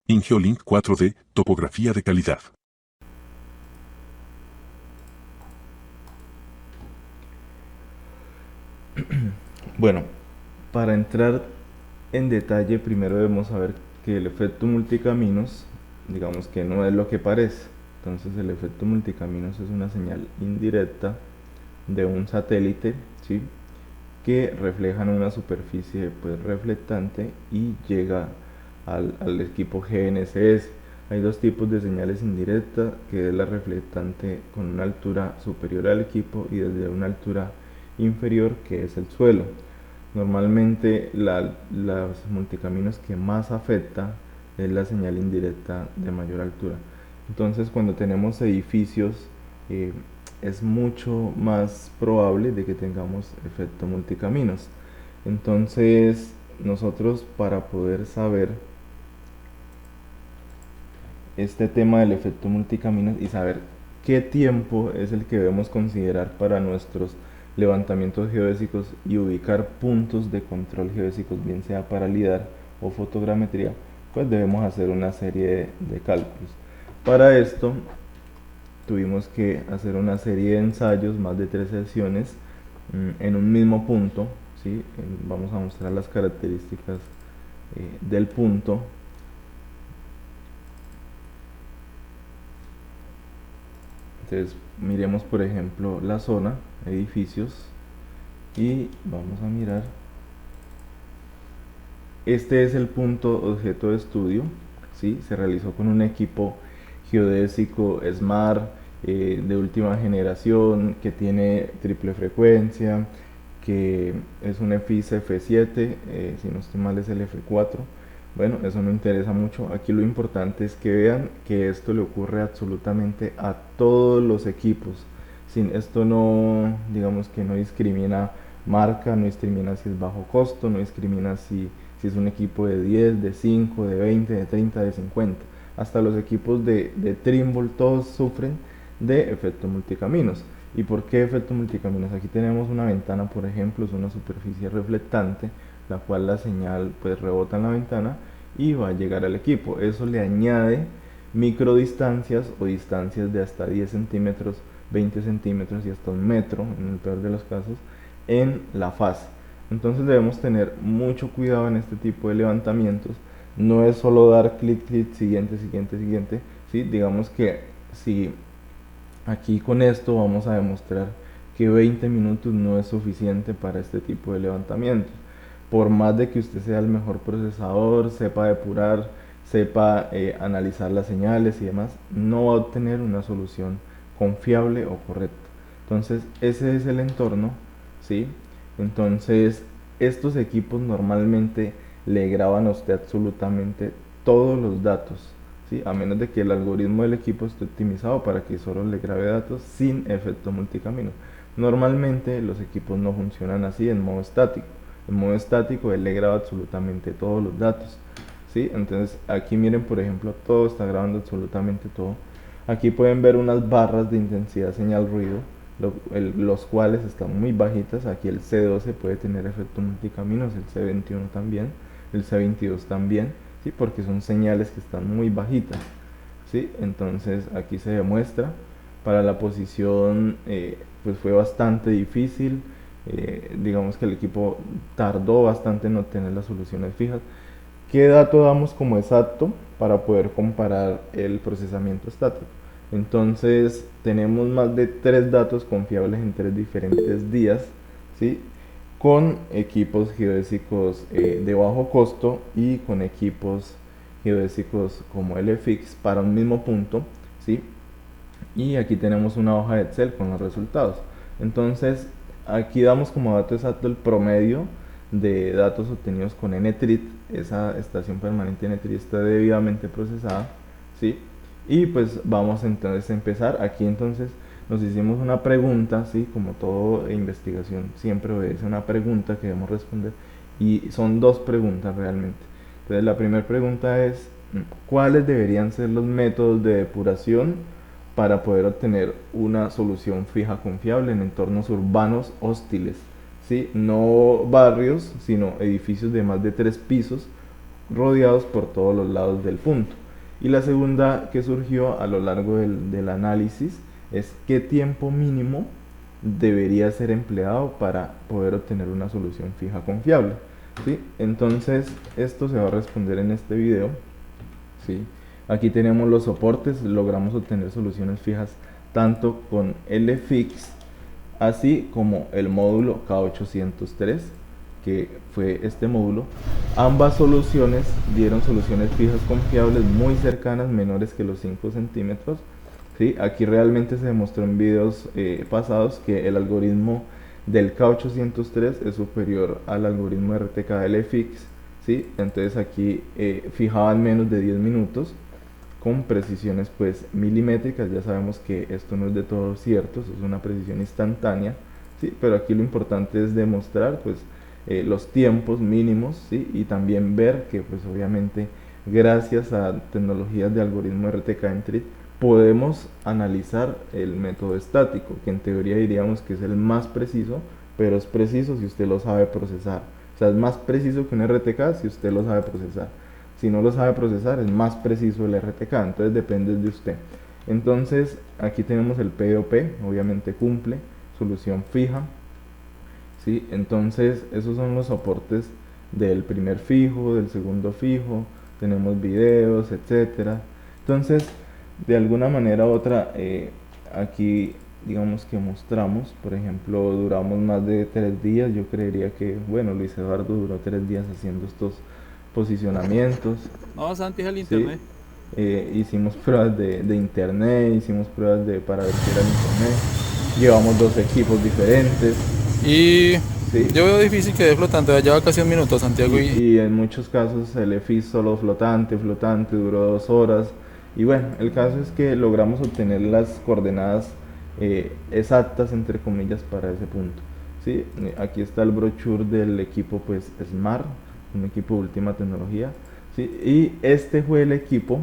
IngeoLink 4D, topografía de calidad. Bueno, para entrar en detalle, primero debemos saber que el efecto multicaminos, digamos que no es lo que parece. Entonces el efecto multicaminos es una señal indirecta de un satélite, ¿sí?, que refleja en una superficie pues reflectante y llega al equipo GNSS. Hay dos tipos de señales indirectas, que es la reflectante con una altura superior al equipo y desde una altura inferior, que es el suelo. Normalmente las multicaminos que más afecta es la señal indirecta de mayor altura. Entonces cuando tenemos edificios eh, es mucho más probable de que tengamos efecto multicaminos. Entonces nosotros, para poder saber este tema del efecto multicaminos y saber qué tiempo es el que debemos considerar para nuestros levantamientos geodésicos y ubicar puntos de control geodésicos, bien sea para lidar o fotogrametría, pues debemos hacer una serie de cálculos. Para esto tuvimos que hacer una serie de ensayos, más de 3 sesiones, en un mismo punto, ¿sí? Vamos a mostrar las características del punto. Entonces miremos por ejemplo la zona, edificios, y vamos a mirar. Este es el punto objeto de estudio, ¿sí? Se realizó con un equipo geodésico Smart, de última generación, que tiene triple frecuencia, que es un FIS F7, si no estoy mal es el F4. Bueno, eso no interesa mucho. Aquí lo importante es que vean que esto le ocurre absolutamente a todos los equipos. Sin esto no, digamos que no discrimina marca, no discrimina si es bajo costo, no discrimina si es un equipo de 10, de 5, de 20, de 30, de 50. Hasta los equipos de Trimble todos sufren de efecto multicaminos. ¿Y por qué efecto multicaminos? Aquí tenemos una ventana, por ejemplo, es una superficie reflectante, la cual la señal pues rebota en la ventana y va a llegar al equipo. Eso le añade microdistancias o distancias de hasta 10 centímetros, 20 centímetros y hasta 1 metro, en el peor de los casos, en la fase. Entonces debemos tener mucho cuidado en este tipo de levantamientos. No es solo dar clic, clic, siguiente, siguiente, siguiente. ¿Sí? Digamos que si aquí con esto vamos a demostrar que 20 minutos no es suficiente para este tipo de levantamientos. Por más de que usted sea el mejor procesador, sepa depurar, sepa analizar las señales y demás, no va a obtener una solución confiable o correcta. Entonces, ese es el entorno, ¿sí? Entonces, estos equipos normalmente le graban a usted absolutamente todos los datos, ¿sí? A menos de que el algoritmo del equipo esté optimizado para que solo le grabe datos sin efecto multicamino. Normalmente los equipos no funcionan así en modo estático. En modo estático él le graba absolutamente todos los datos, ¿sí? Entonces aquí miren, por ejemplo, todo está grabando absolutamente todo. Aquí pueden ver unas barras de intensidad señal ruido, los cuales están muy bajitas. Aquí el C12 puede tener efecto multicaminos, el C21 también, el C22 también, ¿sí? Porque son señales que están muy bajitas, ¿sí? Entonces aquí se demuestra. Para la posición pues fue bastante difícil. Digamos que el equipo tardó bastante en obtener las soluciones fijas. ¿Qué dato damos como exacto para poder comparar el procesamiento estático? Entonces tenemos más de 3 datos confiables en 3 diferentes días, ¿sí? Con equipos geodésicos de bajo costo y con equipos geodésicos como el FX para un mismo punto, ¿sí? Y aquí tenemos una hoja de Excel con los resultados. Entonces aquí damos como dato exacto el promedio de datos obtenidos con NTRIT. Esa estación permanente NTRIT está debidamente procesada, ¿sí? Y pues vamos entonces a empezar. Aquí entonces nos hicimos una pregunta, ¿sí? Como toda investigación siempre obedece una pregunta que debemos responder, y son 2 preguntas realmente. Entonces la primera pregunta es: ¿cuáles deberían ser los métodos de depuración para poder obtener una solución fija confiable en entornos urbanos hostiles? ¿Sí? No barrios, sino edificios de más de 3 pisos rodeados por todos los lados del punto. Y la segunda que surgió a lo largo del análisis es qué tiempo mínimo debería ser empleado para poder obtener una solución fija confiable, ¿sí? Entonces esto se va a responder en este video, ¿sí? Aquí tenemos los soportes, logramos obtener soluciones fijas tanto con LFix así como el módulo K803, que fue este módulo. Ambas soluciones dieron soluciones fijas confiables muy cercanas, menores que los 5 centímetros. ¿Sí? Aquí realmente se demostró en videos pasados que el algoritmo del K803 es superior al algoritmo RTK del LFix, ¿sí? Entonces aquí fijaban menos de 10 minutos con precisiones pues milimétricas. Ya sabemos que esto no es de todo cierto, eso es una precisión instantánea, ¿sí? Pero aquí lo importante es demostrar pues los tiempos mínimos, ¿sí? Y también ver que pues obviamente gracias a tecnologías de algoritmo RTK en TRIT podemos analizar el método estático, que en teoría diríamos que es el más preciso, pero es preciso si usted lo sabe procesar. O sea, es más preciso que un RTK si usted lo sabe procesar. Si no lo sabe procesar, es más preciso el RTK, entonces depende de usted. Entonces, aquí tenemos el POP, obviamente cumple, solución fija, ¿sí? Entonces, esos son los soportes del primer fijo, del segundo fijo, tenemos videos, etcétera. Entonces, de alguna manera u otra, aquí digamos que mostramos, por ejemplo, duramos más de 3 días, yo creería que, bueno, Luis Eduardo duró 3 días haciendo estos posicionamientos. No, Santi es el ¿Sí? internet. Hicimos pruebas de internet, hicimos pruebas para ver si era el internet, llevamos 2 equipos diferentes. Y ¿Sí? yo veo difícil que dé flotante, lleva casi un minuto Santiago y en muchos casos el EFI solo flotante, duró 2 horas. Y bueno, el caso es que logramos obtener las coordenadas exactas, entre comillas, para ese punto. ¿Sí? Aquí está el brochure del equipo pues SMART, un equipo de última tecnología. ¿Sí? Y este fue el equipo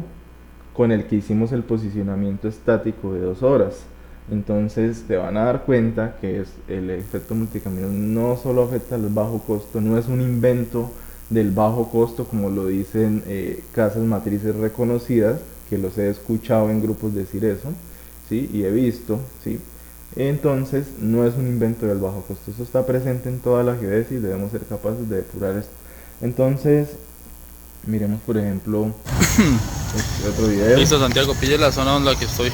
con el que hicimos el posicionamiento estático de 2 horas. Entonces te van a dar cuenta que el efecto multicamino no solo afecta al bajo costo, no es un invento del bajo costo como lo dicen casas matrices reconocidas, que los he escuchado en grupos decir eso, ¿sí? Y he visto, ¿sí? Entonces no es un invento del bajo costo, eso está presente en toda la geodesia y debemos ser capaces de depurar esto. Entonces, miremos por ejemplo este otro video. Listo, Santiago, pille la zona donde la que estoy.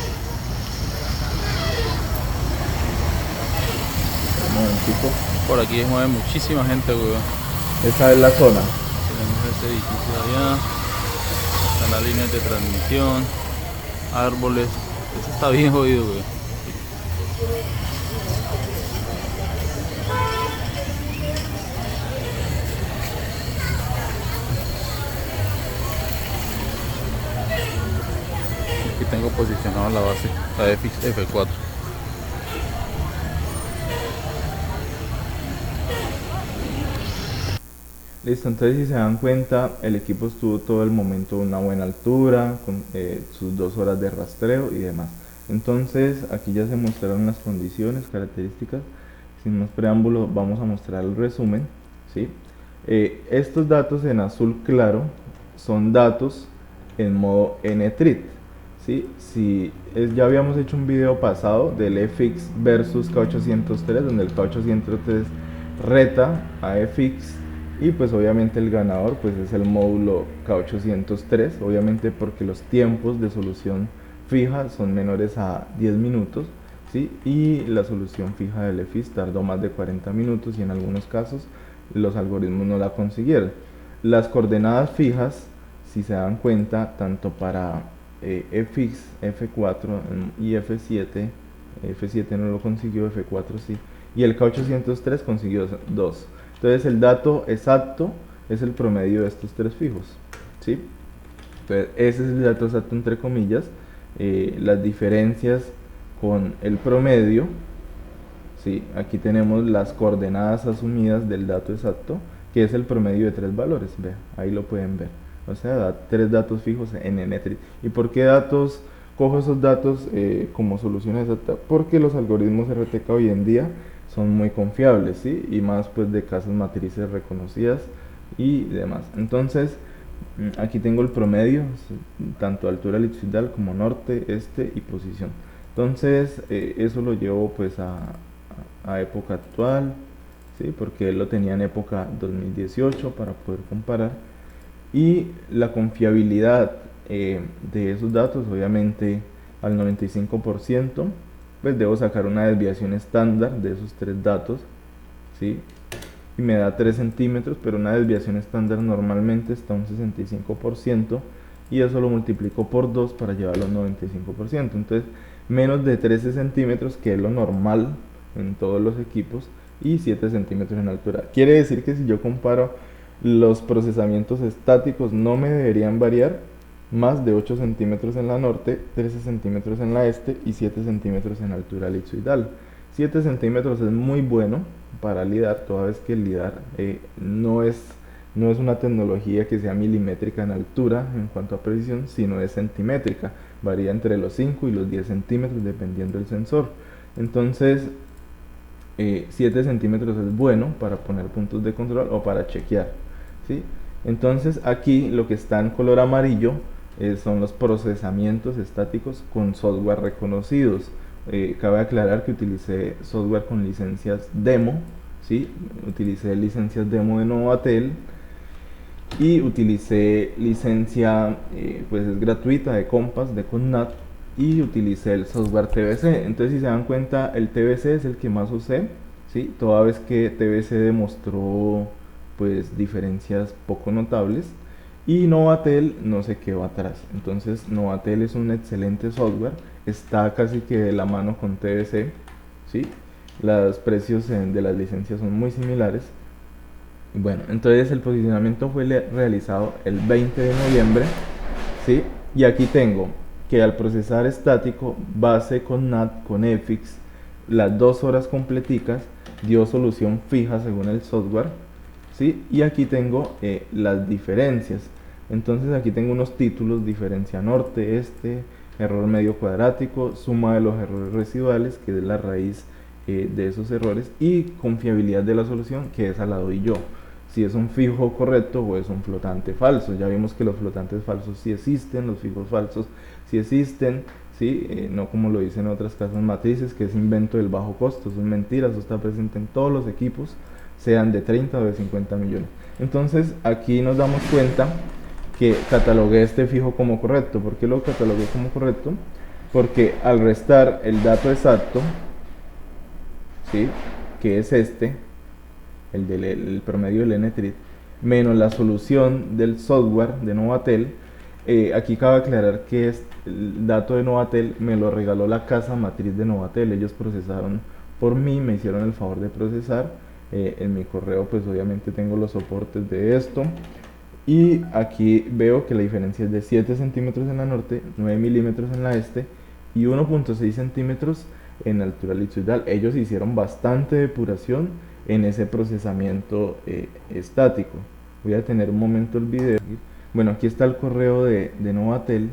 Un momentico. Por aquí mueve muchísima gente, weón. Esta es la zona. Tenemos este edificio allá. Están las líneas de transmisión. Árboles. Eso está bien jodido, weón. Aquí tengo posicionado la base, la FX F4. Listo, entonces si se dan cuenta, el equipo estuvo todo el momento a una buena altura, con sus 2 horas de rastreo y demás. Entonces aquí ya se mostraron las condiciones, características. Sin más preámbulo, vamos a mostrar el resumen, ¿sí? Estos datos en azul claro son datos en modo NTRIT, ¿sí? Ya habíamos hecho un video pasado del FX versus K803, donde el K803 reta a FX. Y pues obviamente el ganador pues es el módulo K803, obviamente porque los tiempos de solución fija son menores a 10 minutos, ¿sí? Y la solución fija del EFIS tardó más de 40 minutos y en algunos casos los algoritmos no la consiguieron. Las coordenadas fijas, si se dan cuenta, tanto para FX, F4 y F7, F7 no lo consiguió, F4 sí, y el K803 consiguió 2. Entonces el dato exacto es el promedio de estos 3 fijos, ¿sí? Entonces ese es el dato exacto entre comillas. Las diferencias con el promedio, ¿sí? Aquí tenemos las coordenadas asumidas del dato exacto, que es el promedio de 3 valores, vean, ahí lo pueden ver. O sea, da 3 datos fijos en NTRI. ¿Y por qué cojo esos datos como solución exacta? Porque los algoritmos RTK hoy en día son muy confiables, ¿sí? Y más pues de casas matrices reconocidas y demás. Entonces, Aquí tengo el promedio, tanto altura longitudinal como norte, este y posición. Entonces eso lo llevo pues a época actual, ¿sí? Porque él lo tenía en época 2018 para poder comparar. Y la confiabilidad de esos datos, obviamente al 95%, pues debo sacar una desviación estándar de esos tres datos, ¿sí? Y me da 3 centímetros, pero una desviación estándar normalmente está un 65%, y eso lo multiplico por 2 para llevarlo al 95%. Entonces, menos de 13 centímetros, que es lo normal en todos los equipos, y 7 centímetros en altura. Quiere decir que si yo comparo los procesamientos estáticos, no me deberían variar más de 8 centímetros en la norte, 13 centímetros en la este y 7 centímetros en altura elipsoidal. 7 centímetros es muy bueno para LIDAR, toda vez que el LIDAR no es una tecnología que sea milimétrica en altura en cuanto a precisión, sino es centimétrica. Varía entre los 5 y los 10 centímetros dependiendo del sensor. Entonces, 7 centímetros es bueno para poner puntos de control o para chequear, ¿sí? Entonces aquí lo que está en color amarillo son los procesamientos estáticos con software reconocidos. Cabe aclarar que utilicé software con licencias demo, ¿sí? Utilicé licencias demo de Novatel y utilicé licencia pues es gratuita de Compass, de Connat, y utilicé el software TBC. Entonces, si se dan cuenta, el TBC es el que más usé, ¿sí? Toda vez que TBC demostró pues diferencias poco notables, y Novatel no se quedó atrás. Entonces Novatel es un excelente software, está casi que de la mano con TBC, ¿sí? Los precios de las licencias son muy similares. Bueno, entonces el posicionamiento fue realizado el 20 de noviembre, ¿sí? Y aquí tengo que al procesar estático, base con NAT, con EFIX, las 2 horas completicas, dio solución fija según el software, ¿sí? Y aquí tengo las diferencias. Entonces aquí tengo unos títulos: diferencia norte, este, error medio cuadrático, suma de los errores residuales, que es la raíz de esos errores, y confiabilidad de la solución, que esa la doy yo, si es un fijo correcto o es un flotante falso. Ya vimos que los flotantes falsos sí existen, los fijos falsos sí existen, ¿sí? No como lo dicen otras casas matrices, que es invento del bajo costo. Eso es mentira, eso está presente en todos los equipos, sean de 30 o de 50 millones. Entonces aquí nos damos cuenta que catalogué este fijo como correcto. ¿Por qué lo catalogué como correcto? Porque al restar el dato exacto, ¿sí? Que es este, el promedio del N-Trit, menos la solución del software de Novatel, aquí cabe aclarar que el dato de Novatel me lo regaló la casa matriz de Novatel. Ellos procesaron por mí, me hicieron el favor de procesar. En mi correo pues obviamente tengo los soportes de esto, y aquí veo que la diferencia es de 7 centímetros en la norte, 9 milímetros en la este y 1.6 centímetros en altura elipsoidal. Ellos hicieron bastante depuración en ese procesamiento estático. Voy a tener un momento el video. Bueno, aquí está el correo de Novatel,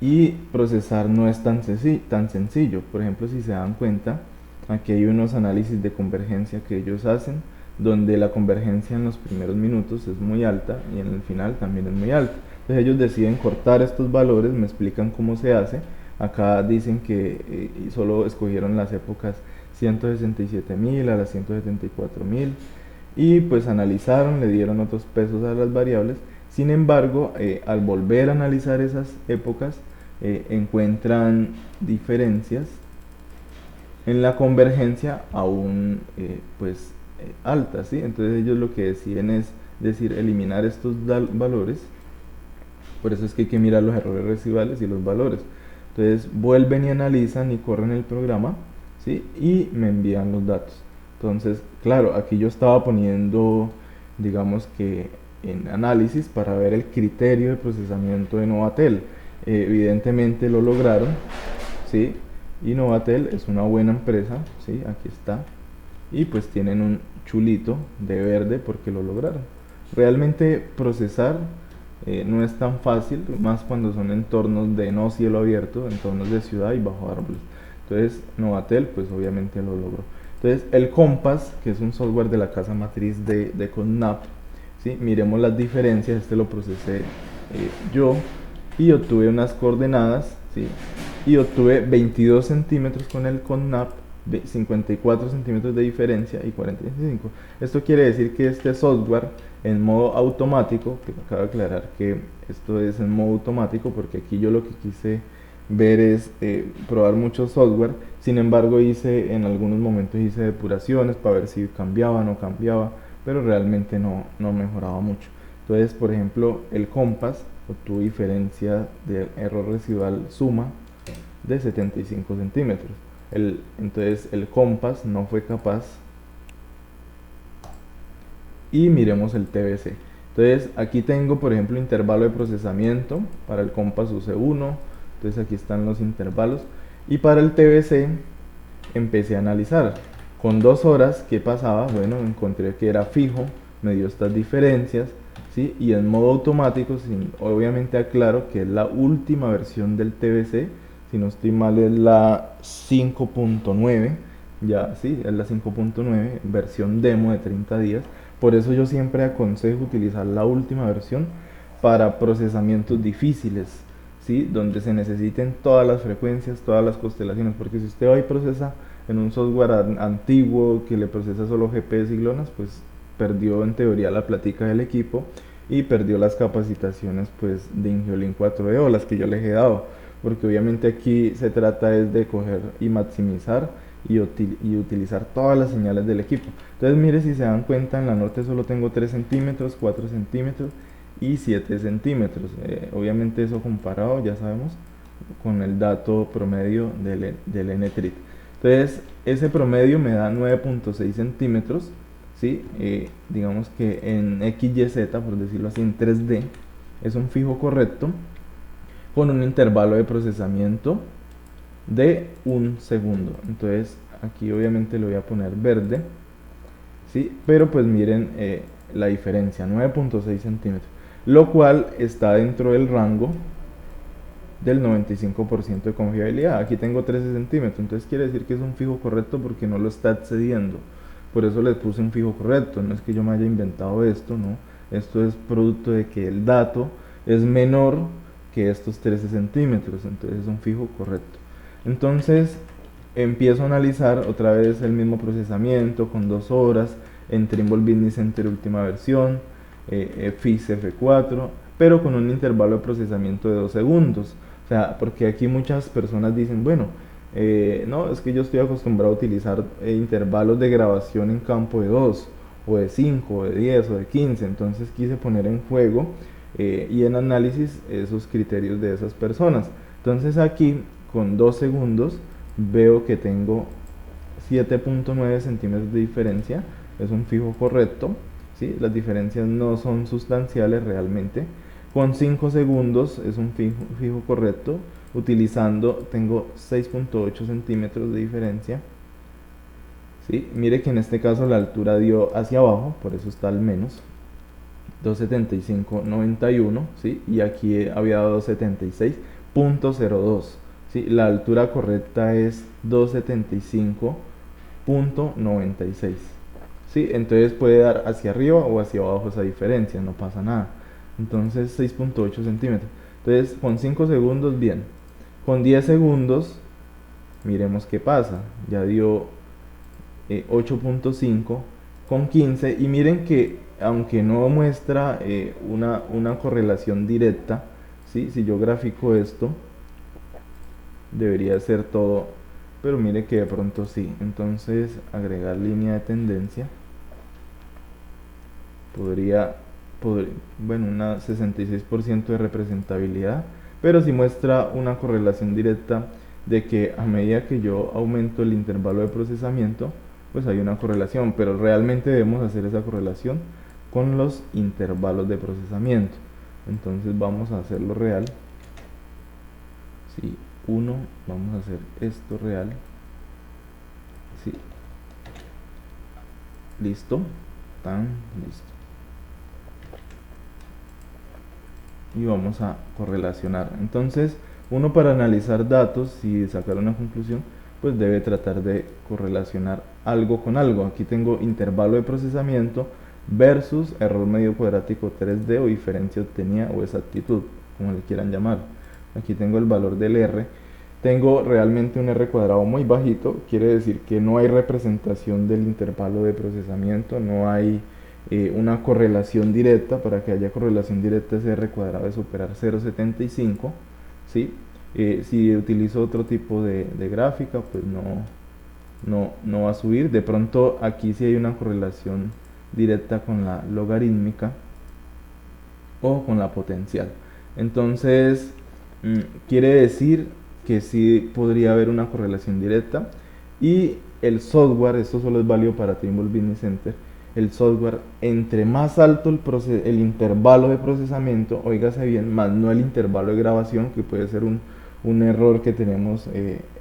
y procesar no es tan sencillo. Por ejemplo, si se dan cuenta, aquí hay unos análisis de convergencia que ellos hacen, donde la convergencia en los primeros minutos es muy alta y en el final también es muy alta. Entonces ellos deciden cortar estos valores, me explican cómo se hace. Acá dicen que solo escogieron las épocas 167.000 a las 174.000, y pues analizaron, le dieron otros pesos a las variables. Sin embargo, al volver a analizar esas épocas, encuentran diferencias en la convergencia aún pues altas, ¿sí? Entonces ellos lo que deciden es eliminar estos valores. Por eso es que hay que mirar los errores residuales y los valores. Entonces vuelven y analizan y corren el programa, ¿sí? Y me envían los datos. Entonces, claro, aquí yo estaba poniendo, digamos que en análisis para ver el criterio de procesamiento de Novatel. Evidentemente lo lograron, ¿sí? Y Novatel es una buena empresa, ¿sí? Aquí está. Y pues tienen un chulito de verde porque lo lograron. Realmente procesar no es tan fácil, más cuando son entornos de no cielo abierto, entornos de ciudad y bajo árboles. Entonces Novatel pues obviamente lo logró. Entonces el Compass, que es un software de la casa matriz de Connap, ¿sí? Miremos las diferencias. Este lo procesé yo y obtuve unas coordenadas, ¿sí? Y obtuve 22 centímetros con el CONNAP, 54 centímetros de diferencia y 45. Esto quiere decir que este software en modo automático, que me acabo de aclarar que esto es en modo automático porque aquí yo lo que quise ver es probar mucho software. Sin embargo, en algunos momentos hice depuraciones para ver si cambiaba o no cambiaba, pero realmente no mejoraba mucho. Entonces, por ejemplo, el Compass obtuvo diferencia de error residual suma de 75 centímetros. Entonces el Compass no fue capaz. Y miremos el TBC. Entonces aquí tengo, por ejemplo, intervalo de procesamiento. Para el Compass usé 1. Entonces aquí están los intervalos. Y para el TBC empecé a analizar. Con 2 horas, ¿qué pasaba? Bueno, encontré que era fijo, me dio estas diferencias, ¿sí? Y en modo automático, obviamente aclaro que es la última versión del TBC. Si no estoy mal es la 5.9, ya sí, es la 5.9, versión demo de 30 días. Por eso yo siempre aconsejo utilizar la última versión para procesamientos difíciles, ¿sí? Donde se necesiten todas las frecuencias, todas las constelaciones, porque si usted va y procesa en un software antiguo que le procesa solo GPS y GLONASS, pues perdió en teoría la plática del equipo y perdió las capacitaciones pues de Ingeolink 4D o las que yo les he dado. Porque obviamente aquí se trata es de coger y maximizar y utilizar todas las señales del equipo. Entonces mire, si se dan cuenta, en la norte solo tengo 3 centímetros, 4 centímetros y 7 centímetros. Obviamente eso comparado, ya sabemos, con el dato promedio del NTRIT. Entonces ese promedio me da 9.6 centímetros, ¿sí? Digamos que en XYZ, por decirlo así, en 3D, es un fijo correcto, con un intervalo de procesamiento de 1 segundo. Entonces aquí obviamente le voy a poner verde, ¿sí? Pero pues miren la diferencia, 9.6 centímetros, lo cual está dentro del rango del 95% de confiabilidad. Aquí tengo 13 centímetros, entonces quiere decir que es un fijo correcto porque no lo está excediendo. Por eso les puse un fijo correcto, no es que yo me haya inventado esto, no. Esto es producto de que el dato es menor que estos 13 centímetros, entonces es un fijo correcto. Entonces empiezo a analizar otra vez el mismo procesamiento con 2 horas en Trimble Business Center última versión, FIS F4, pero con un intervalo de procesamiento de 2 segundos. O sea, porque aquí muchas personas dicen, bueno, no, es que yo estoy acostumbrado a utilizar intervalos de grabación en campo de 2, o de 5, o de 10, o de 15, entonces quise poner en juego y en análisis esos criterios de esas personas. Entonces aquí con 2 segundos veo que tengo 7.9 centímetros de diferencia, es un fijo correcto, ¿sí? Las diferencias no son sustanciales realmente. Con 5 segundos es un fijo correcto, tengo 6.8 centímetros de diferencia, ¿sí? Mire que en este caso la altura dio hacia abajo, por eso está al menos 275.91, ¿sí? Y aquí había dado 276.02, ¿sí? La altura correcta es 275.96, ¿sí? Entonces puede dar hacia arriba o hacia abajo esa diferencia, no pasa nada. Entonces 6.8 centímetros. Entonces con 5 segundos bien. Con 10 segundos miremos qué pasa. Ya dio 8.5 con 15 y miren que aunque no muestra una correlación directa, ¿sí? Si yo grafico esto debería ser todo, pero mire que de pronto sí. Entonces agregar línea de tendencia podría bueno, una 66% de representabilidad, pero si muestra una correlación directa de que a medida que yo aumento el intervalo de procesamiento, pues hay una correlación, pero realmente debemos hacer esa correlación con los intervalos de procesamiento. Entonces vamos a hacerlo real. Si 1, vamos a hacer esto real. Sí. Listo. Listo. Y vamos a correlacionar. Entonces uno, para analizar datos y sacar una conclusión, pues debe tratar de correlacionar algo con algo. Aquí tengo intervalo de procesamiento versus error medio cuadrático 3D o diferencia obtenida o exactitud, como le quieran llamar. Aquí tengo el valor del R. Tengo realmente un R cuadrado muy bajito, quiere decir que no hay representación del intervalo de procesamiento, no hay una correlación directa. Para que haya correlación directa ese R cuadrado de superar 0,75, ¿sí? Si utilizo otro tipo de gráfica, pues no va a subir. De pronto aquí sí hay una correlación directa con la logarítmica o con la potencial. Entonces quiere decir que sí podría haber una correlación directa. Y el software, esto solo es válido para Trimble Business Center, el software, entre más alto el intervalo de procesamiento, óigase bien, más no el intervalo de grabación, que puede ser un error que tenemos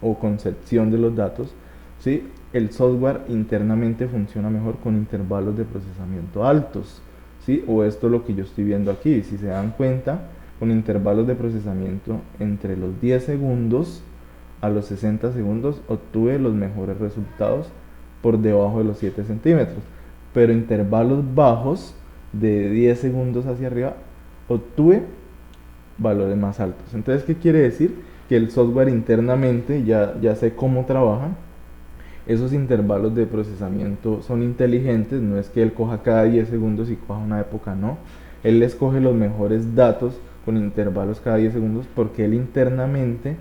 o concepción de los datos, ¿sí? El software internamente funciona mejor con intervalos de procesamiento altos, ¿sí? O esto es lo que yo estoy viendo aquí. Si se dan cuenta, con intervalos de procesamiento entre los 10 segundos a los 60 segundos obtuve los mejores resultados por debajo de los 7 centímetros, pero intervalos bajos de 10 segundos hacia arriba obtuve valores más altos. Entonces, ¿qué quiere decir? Que el software internamente ya sé cómo trabaja. Esos intervalos de procesamiento son inteligentes, no es que él coja cada 10 segundos y coja una época, no. Él escoge los mejores datos con intervalos cada 10 segundos porque él internamente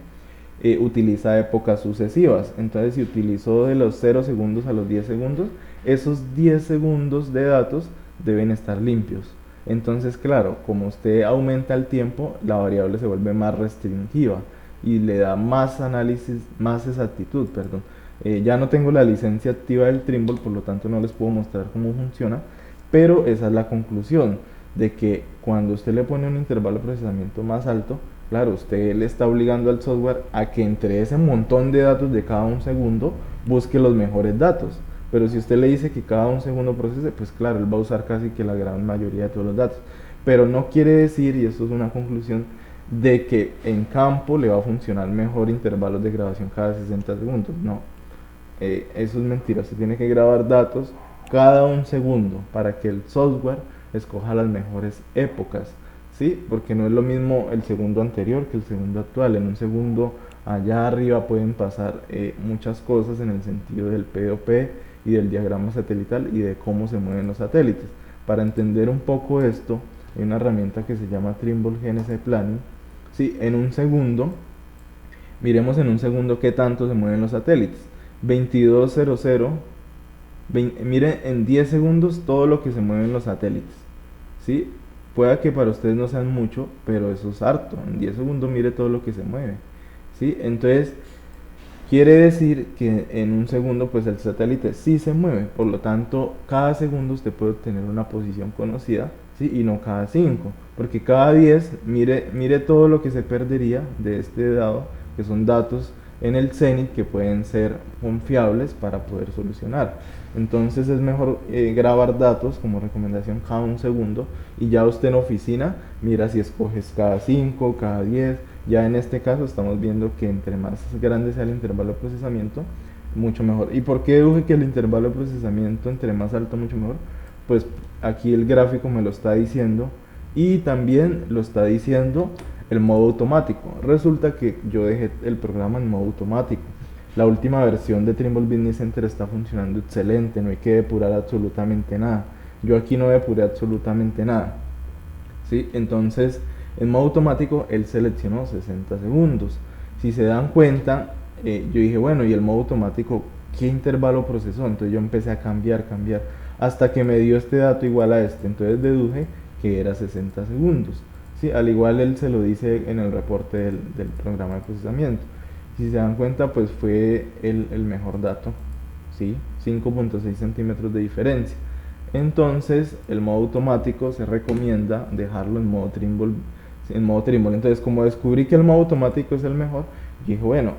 utiliza épocas sucesivas. Entonces, si utilizó de los 0 segundos a los 10 segundos, esos 10 segundos de datos deben estar limpios. Entonces, claro, como usted aumenta el tiempo, la variable se vuelve más restringida y le da más análisis, más exactitud, perdón. Ya no tengo la licencia activa del Trimble, por lo tanto no les puedo mostrar cómo funciona, pero esa es la conclusión, de que cuando usted le pone un intervalo de procesamiento más alto, claro, usted le está obligando al software a que entre ese montón de datos de cada un segundo busque los mejores datos. Pero si usted le dice que cada un segundo procese, pues claro, él va a usar casi que la gran mayoría de todos los datos. Pero no quiere decir, y esto es una conclusión, de que en campo le va a funcionar mejor intervalos de grabación cada 60 segundos. No, eso es mentira. Usted tiene que grabar datos cada un segundo para que el software escoja las mejores épocas, ¿sí? Porque no es lo mismo el segundo anterior que el segundo actual. En un segundo allá arriba pueden pasar muchas cosas en el sentido del POP y del diagrama satelital y de cómo se mueven los satélites. Para entender un poco esto, hay una herramienta que se llama Trimble GNC Planning. ¿Sí? En un segundo, miremos en un segundo qué tanto se mueven los satélites. 2200, miren en 10 segundos todo lo que se mueven los satélites, ¿sí? Pueda que para ustedes no sean mucho, pero eso es harto. En 10 segundos mire todo lo que se mueve, ¿sí? Entonces, quiere decir que en un segundo pues el satélite sí se mueve, por lo tanto cada segundo usted puede obtener una posición conocida, ¿sí? Y no cada 5, porque cada 10 mire todo lo que se perdería de este dado, que son datos en el cenit que pueden ser confiables para poder solucionar. Entonces es mejor grabar datos como recomendación cada un segundo, y ya usted en oficina mira si escoges cada 5, cada 10. Ya en este caso estamos viendo que entre más grande sea el intervalo de procesamiento, mucho mejor. ¿Y por qué deduje que el intervalo de procesamiento entre más alto mucho mejor? Pues aquí el gráfico me lo está diciendo, y también lo está diciendo el modo automático. Resulta que yo dejé el programa en modo automático. La última versión de Trimble Business Center está funcionando excelente, no hay que depurar absolutamente nada. Yo aquí no depuré absolutamente nada, ¿sí? Entonces, en modo automático él seleccionó 60 segundos. Si se dan cuenta, yo dije, bueno, y el modo automático, ¿qué intervalo procesó? Entonces yo empecé a cambiar, hasta que me dio este dato igual a este. Entonces deduje que era 60 segundos. ¿Sí? Al igual él se lo dice en el reporte del programa de procesamiento. Si se dan cuenta, pues fue el mejor dato, ¿sí? 5.6 centímetros de diferencia. Entonces el modo automático se recomienda dejarlo en modo Trimble. Entonces, como descubrí que el modo automático es el mejor, dije, bueno,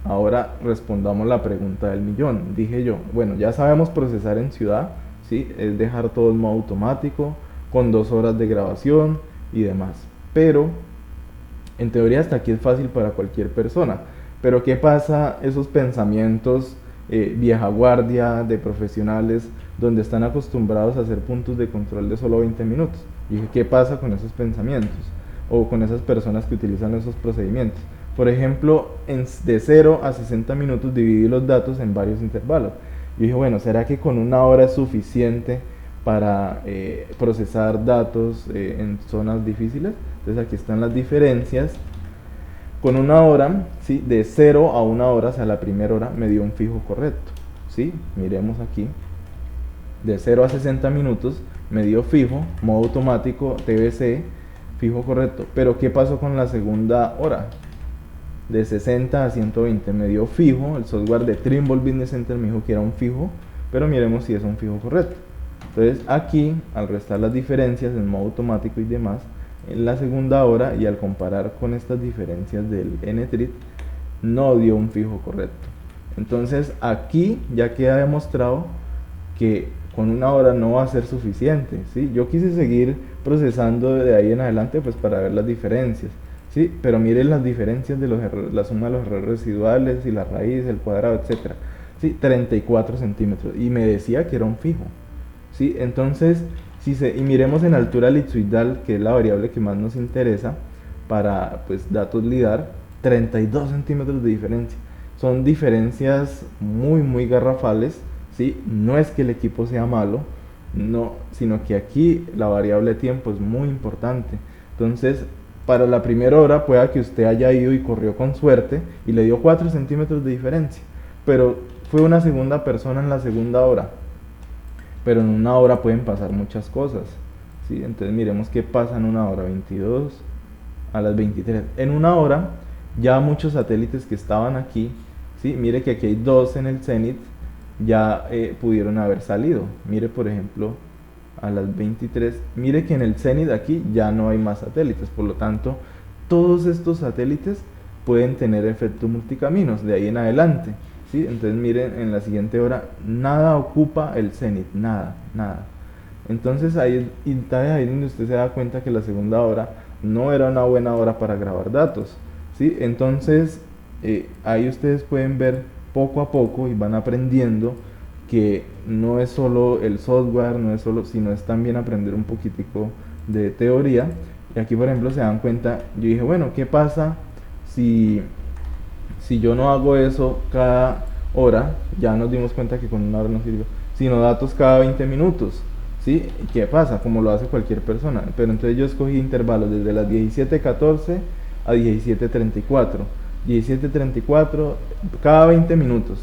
ahora respondamos la pregunta del millón. Dije yo, bueno, ya sabemos procesar en ciudad, ¿sí? Es dejar todo en modo automático con 2 horas de grabación y demás, pero en teoría hasta aquí es fácil para cualquier persona. Pero ¿qué pasa esos pensamientos vieja guardia, de profesionales, donde están acostumbrados a hacer puntos de control de solo 20 minutos. Y dije, ¿qué pasa con esos pensamientos? O con esas personas que utilizan esos procedimientos. Por ejemplo, de 0 a 60 minutos dividí los datos en varios intervalos. Yo dije, bueno, ¿será que con una hora es suficiente para procesar datos en zonas difíciles? Entonces aquí están las diferencias. Con una hora, ¿sí? De 0 a 1 hora, o sea, la primera hora, me dio un fijo correcto, ¿sí? Miremos aquí. De 0 a 60 minutos me dio fijo, modo automático, TBC, fijo correcto. Pero ¿qué pasó con la segunda hora? De 60 a 120 me dio fijo, el software de Trimble Business Center me dijo que era un fijo, pero miremos si es un fijo correcto. Entonces aquí, al restar las diferencias en modo automático y demás, en la segunda hora y al comparar con estas diferencias del NTRIT, no dio un fijo correcto. Entonces aquí ya queda demostrado que con una hora no va a ser suficiente, ¿sí? Yo quise seguir procesando de ahí en adelante pues para ver las diferencias, ¿sí? Pero miren las diferencias de los errores, la suma de los errores residuales y la raíz, el cuadrado, etcétera, ¿sí? 34 centímetros y me decía que era un fijo, ¿sí? Entonces, y miremos en altura elipsoidal, que es la variable que más nos interesa para pues datos LIDAR, 32 centímetros de diferencia. Son diferencias muy garrafales, ¿sí? No es que el equipo sea malo, no, sino que aquí la variable de tiempo es muy importante. Entonces, para la primera hora pueda que usted haya ido y corrió con suerte y le dio 4 centímetros de diferencia, pero fue una segunda persona en la segunda hora. Pero en una hora pueden pasar muchas cosas, ¿sí? Entonces miremos qué pasa en una hora, 22 a las 23. En una hora ya muchos satélites que estaban aquí, ¿sí? Mire que aquí hay 2 en el cenit, ya pudieron haber salido. Mire por ejemplo a las 23, mire que en el cenit aquí ya no hay más satélites, por lo tanto todos estos satélites pueden tener efectos multicaminos de ahí en adelante, ¿sí? Entonces miren, en la siguiente hora nada ocupa el cenit, nada. Entonces ahí donde usted se da cuenta que la segunda hora no era una buena hora para grabar datos, ¿sí? Entonces ahí ustedes pueden ver poco a poco y van aprendiendo que no es solo el software, no es solo, sino es también aprender un poquitico de teoría. Y aquí por ejemplo se dan cuenta, yo dije, bueno, ¿qué pasa si yo no hago eso cada hora? Ya nos dimos cuenta que con una hora no sirve, sino datos cada 20 minutos, ¿sí? ¿Qué pasa? Como lo hace cualquier persona. Pero entonces yo escogí intervalos desde las 17:14 a 17:34. 17:34 cada 20 minutos,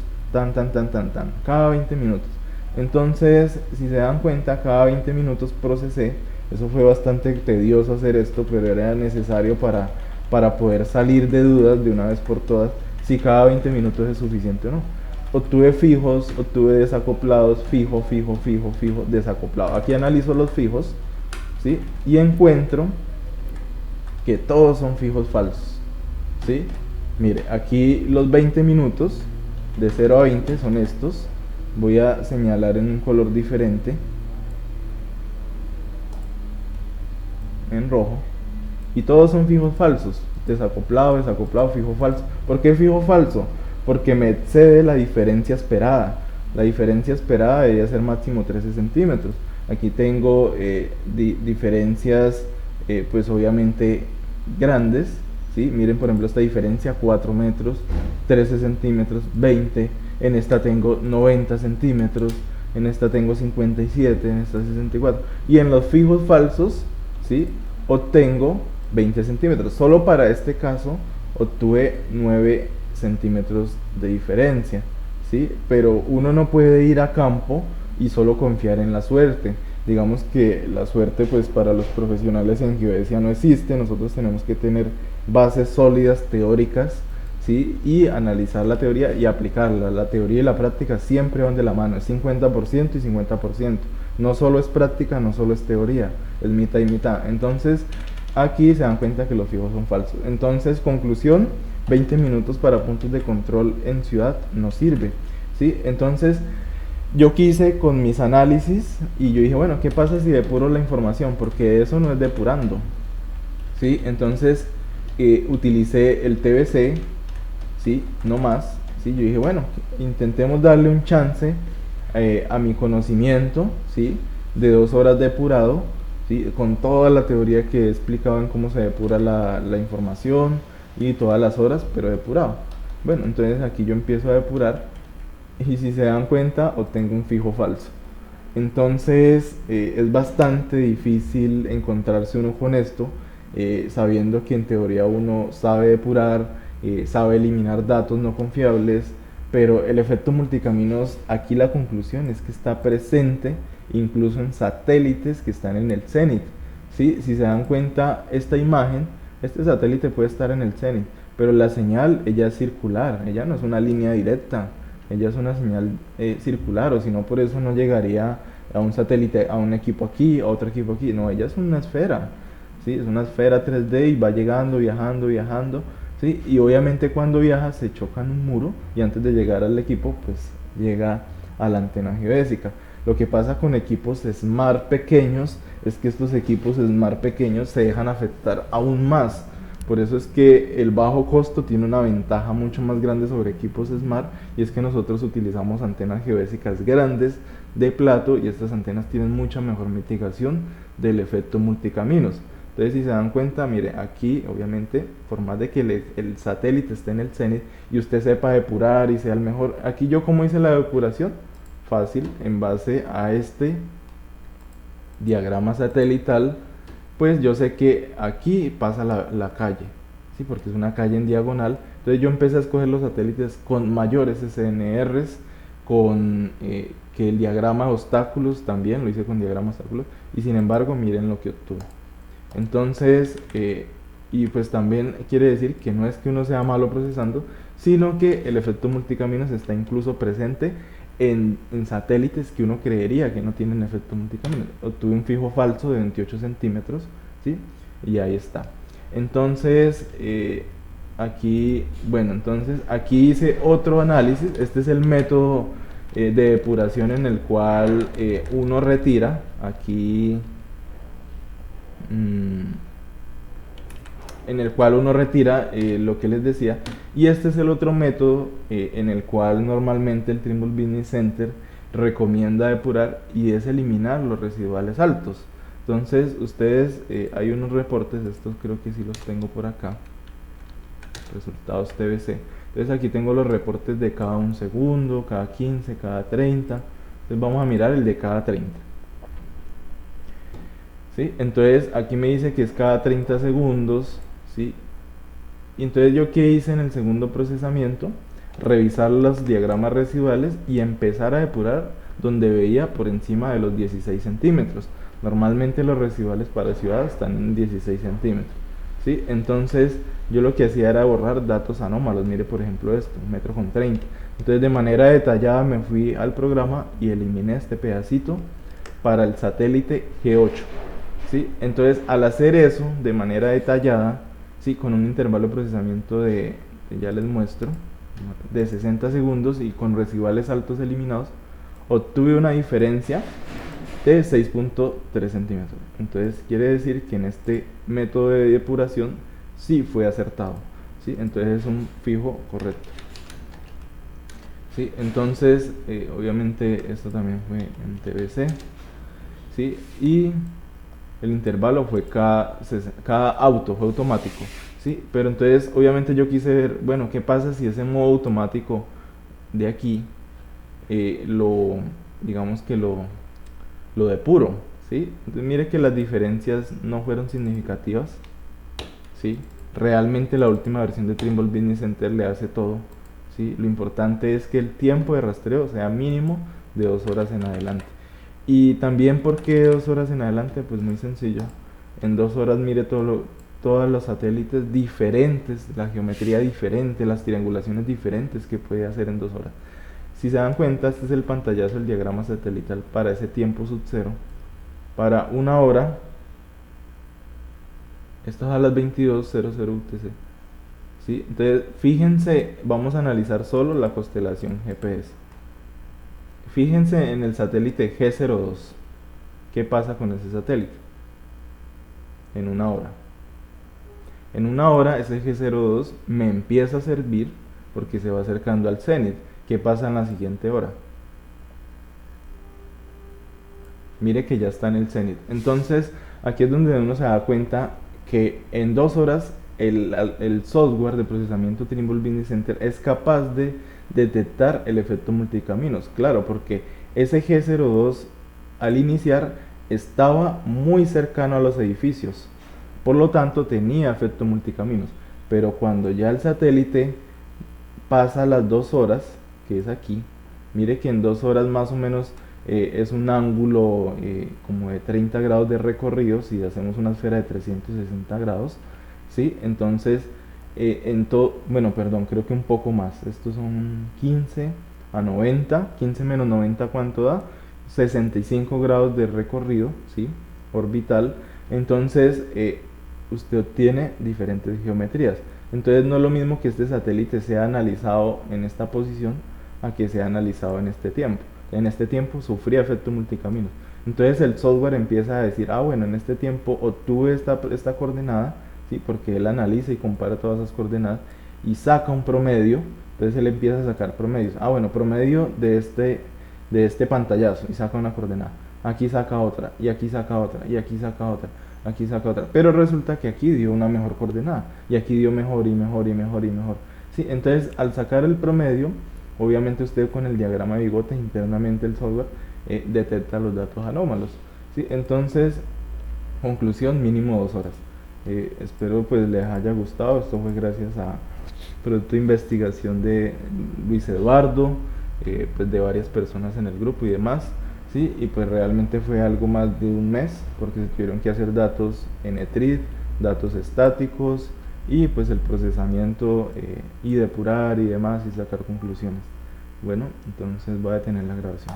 cada 20 minutos. Entonces, si se dan cuenta, cada 20 minutos procesé. Eso fue bastante tedioso hacer esto, pero era necesario para poder salir de dudas de una vez por todas si cada 20 minutos es suficiente o no. Obtuve fijos, obtuve desacoplados, fijo, desacoplado. Aquí analizo los fijos, ¿sí? Y encuentro que todos son fijos falsos, ¿sí? Mire, aquí los 20 minutos de 0 a 20 son estos. Voy a señalar en un color diferente, en rojo, y todos son fijos falsos. Desacoplado, fijo falso. ¿Por qué fijo falso? Porque me excede la diferencia esperada. La diferencia esperada debería ser máximo 13 centímetros. Aquí tengo diferencias pues obviamente grandes, ¿sí? Miren por ejemplo esta diferencia, 4 metros, 13 centímetros, 20. En esta tengo 90 centímetros, en esta tengo 57, en esta 64. Y en los fijos falsos, ¿sí? Obtengo 20 centímetros. Solo para este caso obtuve 9 centímetros de diferencia, ¿sí? Pero uno no puede ir a campo y solo confiar en la suerte. Digamos que la suerte pues para los profesionales en geodesia no existe. Nosotros tenemos que tener bases sólidas teóricas, ¿sí? Y analizar la teoría y aplicarla. La teoría y la práctica siempre van de la mano, es 50% y 50%. No solo es práctica, no solo es teoría, es mitad y mitad. Entonces aquí se dan cuenta que los fijos son falsos. Entonces, conclusión, 20 minutos para puntos de control en ciudad no sirve, ¿sí? Entonces yo quise con mis análisis y yo dije, bueno, ¿qué pasa si depuro la información? Porque eso no es depurando, ¿sí? Entonces utilicé el TBC, ¿sí? No más, ¿sí? Yo dije, bueno, intentemos darle un chance a mi conocimiento, ¿sí? De 2 horas depurado, ¿sí? Con toda la teoría que he explicado en cómo se depura la información y todas las horas, pero depurado. Bueno, entonces aquí yo empiezo a depurar y si se dan cuenta obtengo un fijo falso. Entonces es bastante difícil encontrarse uno con esto, sabiendo que en teoría uno sabe depurar, sabe eliminar datos no confiables, pero el efecto multicaminos, aquí la conclusión es que está presente incluso en satélites que están en el cenit. ¿Sí? Si se dan cuenta, esta imagen, este satélite puede estar en el cenit, pero la señal ella es circular, ella no es una línea directa, ella es una señal circular, o si no por eso no llegaría a un satélite, a un equipo aquí, a otro equipo aquí, no, ella es una esfera, ¿sí? Es una esfera 3D y va llegando, viajando, viajando, ¿sí? Y obviamente cuando viaja se choca en un muro y antes de llegar al equipo pues llega a la antena geodésica. Lo que pasa con equipos Smart pequeños es que estos equipos Smart pequeños se dejan afectar aún más. Por eso es que el bajo costo tiene una ventaja mucho más grande sobre equipos Smart, y es que nosotros utilizamos antenas geodésicas grandes de plato y estas antenas tienen mucha mejor mitigación del efecto multicaminos. Entonces si se dan cuenta, mire, aquí obviamente por más de que el satélite esté en el cenit y usted sepa depurar y sea el mejor, aquí yo como hice la depuración, fácil, en base a este diagrama satelital, pues yo sé que aquí pasa la calle, ¿sí? Porque es una calle en diagonal. Entonces yo empecé a escoger los satélites con mayores SNRs, con que el diagrama de obstáculos también lo hice con diagrama de obstáculos, y sin embargo miren lo que obtuve. Entonces, y pues también quiere decir que no es que uno sea malo procesando, sino que el efecto multicaminos está incluso presente en satélites que uno creería que no tienen efecto multicaminos. Obtuve un fijo falso de 28 centímetros, ¿sí? Y ahí está. Entonces, aquí, bueno, entonces aquí hice otro análisis. Este es el método de depuración en el cual uno retira, aquí, en el cual uno retira lo que les decía, y este es el otro método en el cual normalmente el Trimble Business Center recomienda depurar, y es eliminar los residuales altos. Entonces ustedes, hay unos reportes, estos creo que sí los tengo por acá, resultados TBC. Entonces aquí tengo los reportes de cada 1 segundo, cada 15, cada 30. Entonces vamos a mirar el de cada 30. ¿Sí? Entonces aquí me dice que es cada 30 segundos, ¿sí? Y entonces yo qué hice en el segundo procesamiento, revisar los diagramas residuales y empezar a depurar donde veía por encima de los 16 centímetros. Normalmente los residuales para ciudad están en 16 centímetros, ¿sí? Entonces yo lo que hacía era borrar datos anómalos. Mire por ejemplo esto, 1,30 m. Entonces de manera detallada me fui al programa y eliminé este pedacito para el satélite G8. ¿Sí? Entonces al hacer eso de manera detallada, ¿sí? Con un intervalo de procesamiento de, ya les muestro, de 60 segundos y con residuales altos eliminados, obtuve una diferencia de 6.3 centímetros. Entonces quiere decir que en este método de depuración sí fue acertado, ¿sí? Entonces es un fijo correcto, ¿sí? Entonces obviamente esto también fue en TBC, ¿sí? Y el intervalo fue cada auto, fue automático, ¿sí? Pero entonces obviamente yo quise ver, bueno, ¿qué pasa si ese modo automático de aquí digamos que lo depuro, ¿sí? Entonces mire que las diferencias no fueron significativas, ¿sí? Realmente la última versión de Trimble Business Center le hace todo, ¿sí? Lo importante es que el tiempo de rastreo sea mínimo de 2 horas en adelante. Y también, ¿por qué 2 horas en adelante? Pues muy sencillo. En 2 horas mire todos los satélites diferentes, la geometría diferente, las triangulaciones diferentes que puede hacer en 2 horas. Si se dan cuenta, este es el pantallazo del diagrama satelital para ese tiempo sub cero. Para 1 hora, esto es a las 22:00 UTC, ¿sí? Entonces, fíjense, vamos a analizar solo la constelación GPS. Fíjense en el satélite G02. ¿Qué pasa con ese satélite? En 1 hora. En 1 hora ese G02 me empieza a servir porque se va acercando al cenit. ¿Qué pasa en la siguiente hora? Mire que ya está en el cenit. Entonces, aquí es donde uno se da cuenta que en 2 horas el software de procesamiento Trimble Business Center es capaz de detectar el efecto multicaminos. Claro, porque ese G02 al iniciar estaba muy cercano a los edificios, por lo tanto tenía efecto multicaminos. Pero cuando ya el satélite pasa las 2 horas, que es aquí, mire que en 2 horas más o menos es un ángulo como de 30 grados de recorrido si hacemos una esfera de 360 grados, ¿sí? Entonces, bueno, perdón, creo que un poco más. Estos son 15 a 90, 15 menos 90, ¿cuánto da? 65 grados de recorrido, ¿sí? Orbital. Entonces, usted obtiene diferentes geometrías. Entonces, no es lo mismo que este satélite sea analizado en esta posición a que sea analizado en este tiempo. En este tiempo sufría efecto multicaminos. Entonces el software empieza a decir, ah, bueno, en este tiempo obtuve esta coordenada, ¿sí? Porque él analiza y compara todas esas coordenadas y saca un promedio. Entonces él empieza a sacar promedios. Ah, bueno, promedio de este pantallazo, y saca una coordenada. Aquí saca otra, y aquí saca otra, y aquí saca otra, aquí saca otra. Pero resulta que aquí dio una mejor coordenada, y aquí dio mejor, y mejor, y mejor, y mejor. ¿Sí? Entonces al sacar el promedio, obviamente usted con el diagrama de bigotes internamente el software detecta los datos anómalos, ¿sí? Entonces, conclusión, mínimo 2 horas. Espero pues les haya gustado. Esto fue gracias a producto de investigación de Luis Eduardo, pues de varias personas en el grupo y demás, ¿sí? Y pues realmente fue algo más de un mes, porque se tuvieron que hacer datos en ETRID, datos estáticos, y pues el procesamiento y depurar y demás y sacar conclusiones. Bueno, entonces voy a detener la grabación.